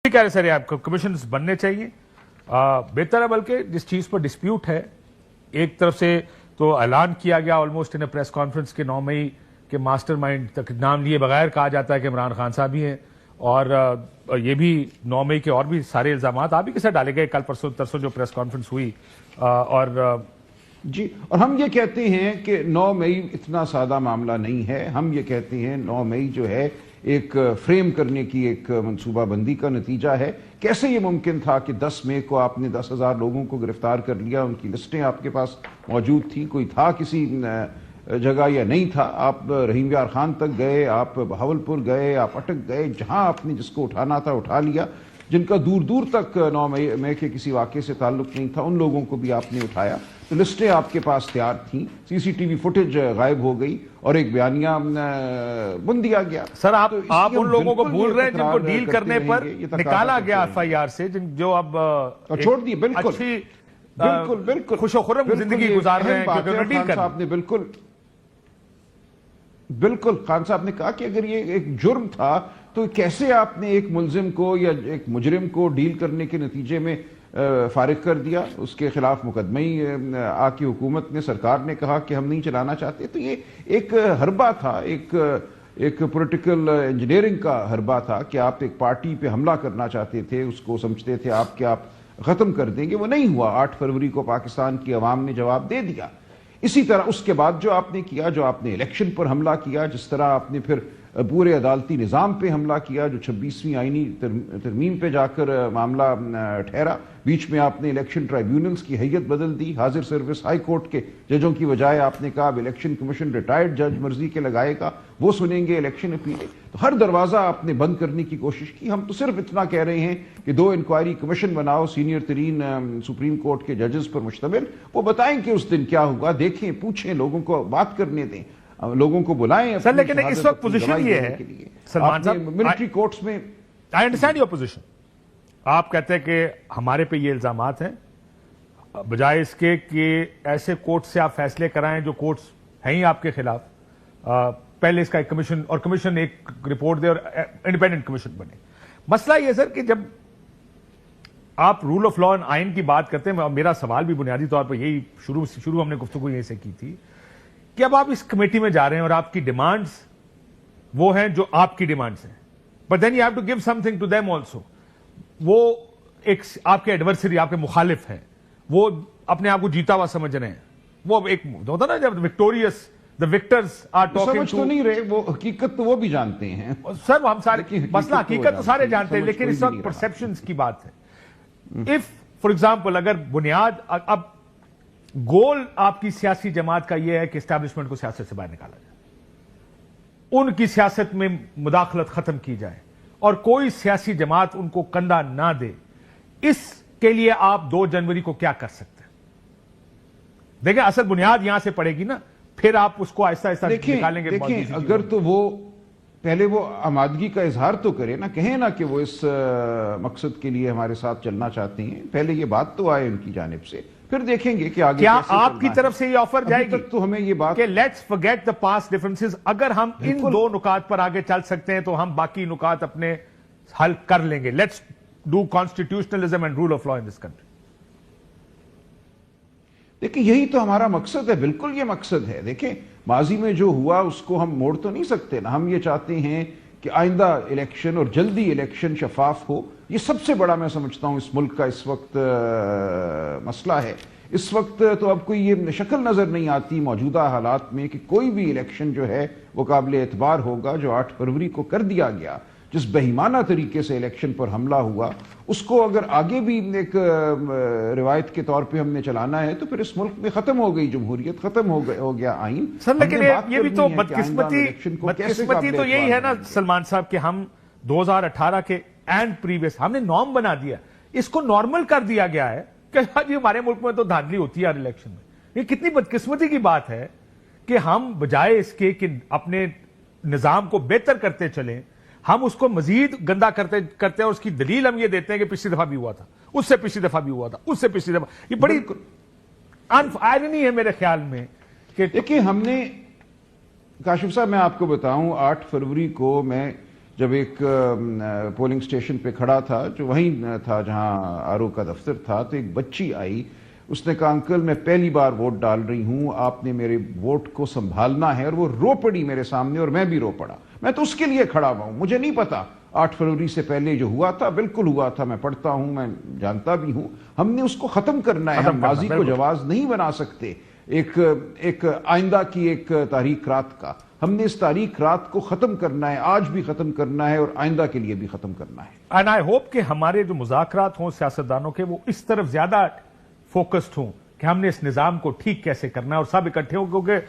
کہہ رہے سر آپ کو کمیشنز بننے چاہیے بہتر ہے، بلکہ جس چیز پر ڈسپیوٹ ہے ایک طرف سے تو اعلان کیا گیا آلموسٹ ان پریس کانفرنس کے 9 مئی کے ماسٹر مائنڈ تک نام لیے بغیر کہا جاتا ہے کہ عمران خان صاحب ہی ہیں، اور یہ بھی 9 مئی کے اور بھی سارے الزامات آپ ہی کے ساتھ ڈالے گئے کل پرسوں ترسوں جو پریس کانفرنس ہوئی اور جی، اور ہم یہ کہتے ہیں کہ 9 مئی اتنا سادہ معاملہ نہیں ہے. ہم یہ کہتے ہیں 9 مئی جو ہے ایک فریم کرنے کی ایک منصوبہ بندی کا نتیجہ ہے. کیسے یہ ممکن تھا کہ 10 مئی کو آپ نے 10,000 لوگوں کو گرفتار کر لیا؟ ان کی لسٹیں آپ کے پاس موجود تھیں، کوئی تھا کسی جگہ یا نہیں تھا؟ آپ رحیم یار خان تک گئے، آپ بہاولپور گئے، آپ اٹک گئے، جہاں آپ نے جس کو اٹھانا تھا اٹھا لیا. جن کا دور دور تک 9 مئی کے کسی واقعے سے تعلق نہیں تھا ان لوگوں کو بھی آپ نے اٹھایا. تو لسٹیں آپ کے پاس تیار تھیں، سی سی ٹی وی فوٹیج غائب ہو گئی اور ایک بیانیہ بن دیا گیا. سر آپ ان لوگوں کو بھول رہے ہیں جن کو ڈیل کرنے پر نکالا گیا ایف آئی آر سے، جو اب چھوڑ دیے. بالکل اچھی بالکل خوش و خرم زندگی گزار رہے ہیں کیونکہ ڈیل کر صاحب نے بالکل خان صاحب نے کہا کہ اگر یہ ایک جرم تھا تو کیسے آپ نے ایک ملزم کو یا ایک مجرم کو ڈیل کرنے کے نتیجے میں فارغ کر دیا؟ اس کے خلاف مقدمہ ہی آ کی حکومت نے، سرکار نے کہا کہ ہم نہیں چلانا چاہتے. تو یہ ایک حربہ تھا، ایک پولیٹیکل انجینئرنگ کا حربہ تھا کہ آپ ایک پارٹی پہ حملہ کرنا چاہتے تھے، اس کو سمجھتے تھے آپ ختم کر دیں گے. وہ نہیں ہوا. 8 فروری کو پاکستان کی عوام نے جواب دے دیا. اسی طرح اس کے بعد جو آپ نے کیا، جو آپ نے الیکشن پر حملہ کیا، جس طرح آپ نے پھر پورے عدالتی نظام پہ حملہ کیا، جو 26ویں آئینی ترمیم پہ جا کر معاملہ ٹھہرا. بیچ میں آپ نے الیکشن ٹرائیبیونلز کی حیت بدل دی. حاضر سروس ہائی کورٹ کے ججوں کی بجائے آپ نے کہا اب الیکشن کمیشن ریٹائرڈ جج مرضی کے لگائے گا، وہ سنیں گے الیکشن اپیلیں. تو ہر دروازہ آپ نے بند کرنے کی کوشش کی. ہم تو صرف اتنا کہہ رہے ہیں کہ 2 انکوائری کمیشن بناؤ سینئر ترین سپریم کورٹ کے ججز پر مشتمل. وہ بتائیں کہ اس دن کیا ہوگا، دیکھیں، پوچھیں، لوگوں کو بات کرنے دیں، لوگوں کو بلائیں. سر لیکن اس وقت پوزیشن یہ ہے سلمان صاحب، ملٹری کورٹس میں آئی انڈرسٹینڈ یور پوزیشن. آپ کہتے ہیں کہ ہمارے پہ یہ الزامات ہیں، بجائے اس کے کہ ایسے کورٹ سے آپ فیصلے کرائیں جو کورٹس ہیں ہی آپ کے خلاف، پہلے اس کا ایک کمیشن اور کمیشن ایک رپورٹ دے اور انڈیپینڈنٹ کمیشن بنے. مسئلہ یہ سر کہ جب آپ رول آف لا اینڈ آئین کی بات کرتے ہیں، میرا سوال بھی بنیادی طور پر یہی شروع ہم نے گفتگو یہیں سے کی تھی کہ اب آپ اس کمیٹی میں جا رہے ہیں اور آپ کی ڈیمانڈز وہ ہیں جو آپ کی ڈیمانڈز ہیں، but then you have to give something to them also. وہ ایک آپ کے ایڈورسری، آپ کے مخالف ہیں، وہ اپنے آپ کو جیتا ہوا سمجھ رہے ہیں. وہ ایک ہوتا نا جب victorious the victors are talking سمجھ تو نہیں رہے، وہ حقیقت تو وہ بھی جانتے ہیں. سر ہم سارے مسئلہ حقیقت تو سارے جانتے ہیں، لیکن اس وقت پرسپشنز کی بات ہے. if for example اگر بنیاد اب گول آپ کی سیاسی جماعت کا یہ ہے کہ اسٹیبلشمنٹ کو سیاست سے باہر نکالا جائے، ان کی سیاست میں مداخلت ختم کی جائے اور کوئی سیاسی جماعت ان کو کندھا نہ دے، اس کے لیے آپ 2 جنوری کو کیا کر سکتے ہیں؟ دیکھیں اصل بنیاد یہاں سے پڑے گی نا، پھر آپ اس کو آہستہ آہستہ نکالیں گے. دیکھیں اگر تو وہ پہلے وہ آمادگی کا اظہار تو کرے نا، کہیں نا کہ وہ اس مقصد کے لیے ہمارے ساتھ چلنا چاہتے ہیں. پہلے یہ بات تو آئے ان کی جانب سے، پھر دیکھیں گے کہ آگے کیا آپ کی طرف سے یہ آفر جائے گی تو ہمیں یہ بات کہ let's forget the past differences. اگر ہم ان 2 نکات پر آگے چل سکتے ہیں تو ہم باقی نکات اپنے حل کر لیں گے. Let's do constitutionalism and rule of law in this country. دیکھیں یہی تو ہمارا مقصد ہے، بالکل یہ مقصد ہے. دیکھیں ماضی میں جو ہوا اس کو ہم موڑ تو نہیں سکتے نا. ہم یہ چاہتے ہیں کہ آئندہ الیکشن اور جلدی الیکشن شفاف ہو. یہ سب سے بڑا میں سمجھتا ہوں اس ملک کا اس وقت مسئلہ ہے. اس وقت تو اب کوئی یہ شکل نظر نہیں آتی موجودہ حالات میں کہ کوئی بھی الیکشن جو ہے وہ قابل اعتبار ہوگا. جو 8 فروری کو کر دیا گیا، جس بہیمانہ طریقے سے الیکشن پر حملہ ہوا، اس کو اگر آگے بھی ایک روایت کے طور پہ ہم نے چلانا ہے تو پھر اس ملک میں ختم ہو گئی جمہوریت، ختم ہو گیا آئین. سر لیکن یہ بھی تو بدقسمتی تو یہی ہے نا سلمان صاحب کہ ہم 2018 کے اینڈ پریویس ہم نے نارم بنا دیا، اس کو نارمل کر دیا گیا ہے کہ جی ہمارے ملک میں تو دھاندلی ہوتی ہے ہر الیکشن میں. یہ کتنی بدقسمتی کی بات ہے کہ ہم بجائے اس کے کہ اپنے نظام کو بہتر کرتے چلیں، ہم اس کو مزید گندا کرتے ہیں. اور اس کی دلیل ہم یہ دیتے ہیں کہ پچھلی دفعہ بھی ہوا تھا، اس سے پچھلی دفعہ بھی ہوا تھا، اس سے پچھلی دفعہ. یہ بڑی آئرنی ہے میرے خیال میں کہ دیکھیں ہم نے کاشف صاحب، میں آپ کو بتاؤں 8 فروری کو میں جب ایک پولنگ سٹیشن پہ کھڑا تھا جو وہیں تھا جہاں آر او کا دفتر تھا، تو ایک بچی آئی، اس نے کہا انکل میں پہلی بار ووٹ ڈال رہی ہوں، آپ نے میرے ووٹ کو سنبھالنا ہے، اور وہ رو پڑی میرے سامنے اور میں بھی رو پڑا. میں تو اس کے لیے کھڑا ہوا ہوں، مجھے نہیں پتا 8 فروری سے پہلے جو ہوا تھا بالکل ہوا تھا، میں پڑھتا ہوں، میں جانتا بھی ہوں. ہم نے اس کو ختم کرنا ہے، ہم ماضی کو جواز نہیں بنا سکتے ایک آئندہ کی ایک تاریخ رات کا. ہم نے اس تاریخ رات کو ختم کرنا ہے، آج بھی ختم کرنا ہے اور آئندہ کے لیے بھی ختم کرنا ہے. اینڈ آئی ہوپ کہ ہمارے جو مذاکرات ہوں سیاستدانوں کے، وہ اس طرف زیادہ فوکسڈ ہوں کہ ہم نے اس نظام کو ٹھیک کیسے کرنا ہے اور سب اکٹھے ہوں، کیونکہ